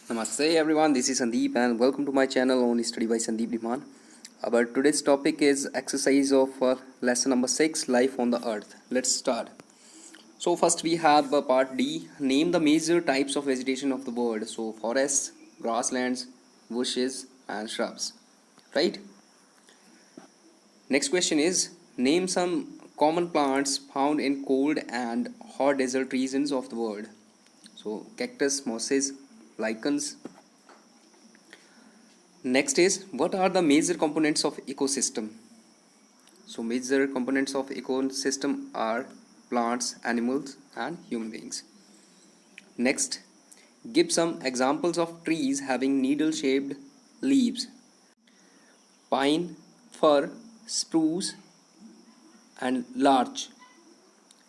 Namaste everyone, this is Sandeep and welcome to my channel on Study by Sandeep Diman. Our today's topic is exercise of lesson number 6, Life on the Earth. Let's start. So first we have part D, name the major types of vegetation of the world. So forests, grasslands, bushes and shrubs. Right? Next question is, name some common plants found in cold and hot desert regions of the world. So cactus, mosses, lichens. Next is, what are the major components of ecosystem? So major components of ecosystem are plants, animals and human beings. Next, give some examples of trees having needle shaped leaves. Pine, fir, spruce and larch.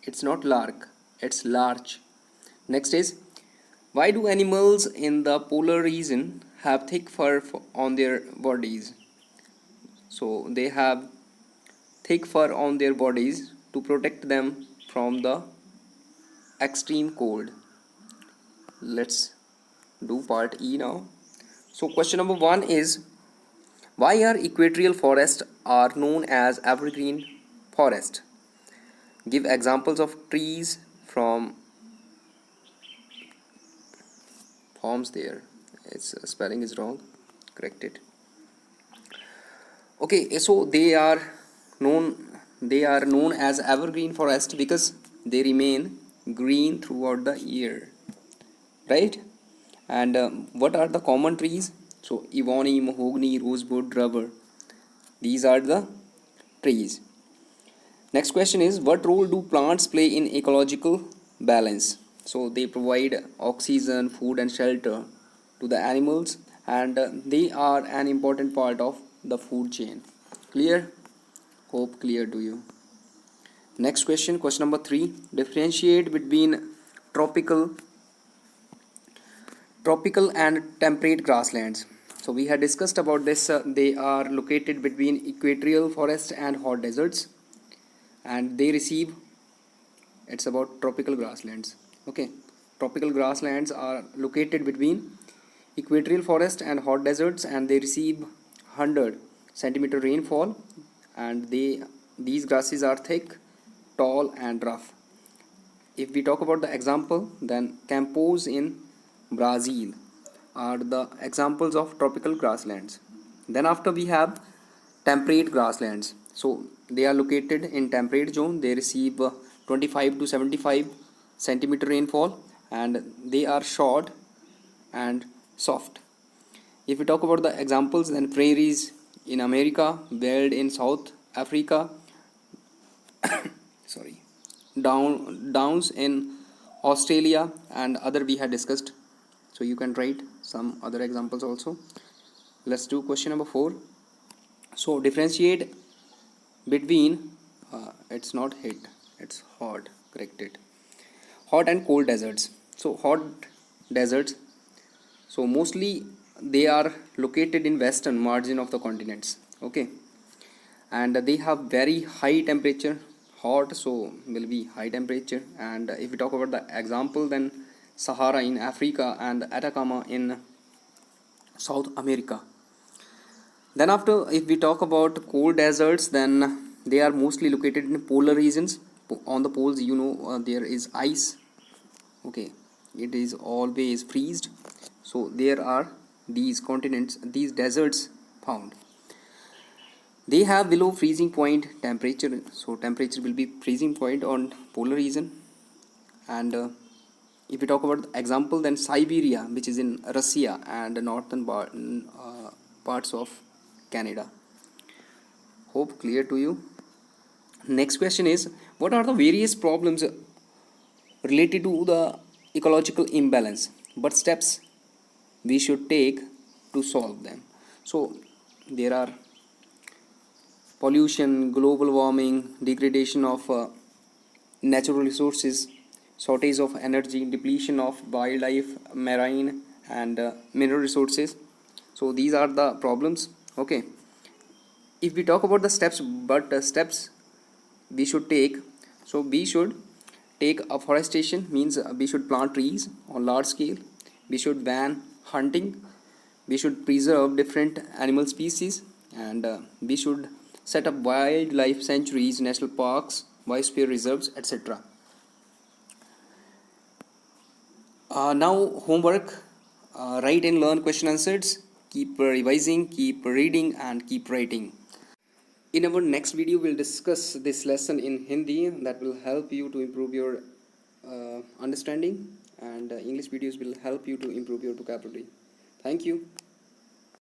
It's not lark, it's larch. Next is, why do animals in the polar region have thick fur on their bodies? So they have thick fur on their bodies to protect them from the extreme cold. Let's do part E now. So question number 1 is, why are equatorial forests are known as evergreen forest? Give examples of trees from forms there. Its spelling is wrong. Correct it. Okay, so they are known as evergreen forest because they remain green throughout the year, right? And what are the common trees? So ebony, mahogany, rosewood, rubber. These are the trees. Next question is, what role do plants play in ecological balance? So they provide oxygen, food and shelter to the animals, and they are an important part of the food chain. Clear? Hope clear to you. Next question, question number 3, differentiate between tropical and temperate grasslands. So we had discussed about this. They are located between equatorial forests and hot deserts, and they receive, it's about tropical grasslands. Okay, tropical grasslands are located between equatorial forest and hot deserts, and they receive 100 centimeter rainfall, and these grasses are thick, tall and rough. If we talk about the example, then Campos in Brazil are the examples of tropical grasslands. Then after we have temperate grasslands. So they are located in temperate zone. They receive 25 to 75 centimeter rainfall, and they are short and soft. If we talk about the examples, then prairies in America, veld in South Africa, sorry, downs in Australia, and other we had discussed. So you can write some other examples also. Let's do question number 4. So differentiate between it's not hit, it's hot. Correct it. Hot and cold deserts. So hot deserts, so mostly they are located in western margin of the continents. Okay, and they have very high temperature. Hot, so will be high temperature. And if we talk about the example, then Sahara in Africa and Atacama in South America. Then after, if we talk about cold deserts, then they are mostly located in polar regions. On the poles, there is ice. Okay, it is always freezed. So there are these continents, these deserts found. They have below freezing point temperature. So temperature will be freezing point on polar region. And if we talk about the example, then Siberia, which is in Russia, and northern parts of Canada. Hope clear to you. Next question is, what are the various problems related to the ecological imbalance? What steps we should take to solve them? So there are pollution, global warming, degradation of natural resources, shortage of energy, depletion of wildlife, marine and mineral resources. So these are the problems. Okay, if we talk about the steps, but steps we should take, so we should take afforestation, means we should plant trees on large scale. We should ban hunting. We should preserve different animal species, and we should set up wildlife sanctuaries, national parks, biosphere reserves, etc. Now homework, write and learn question answers, keep revising, keep reading, and keep writing. In our next video, we'll discuss this lesson in Hindi that will help you to improve your understanding, and English videos will help you to improve your vocabulary. Thank you.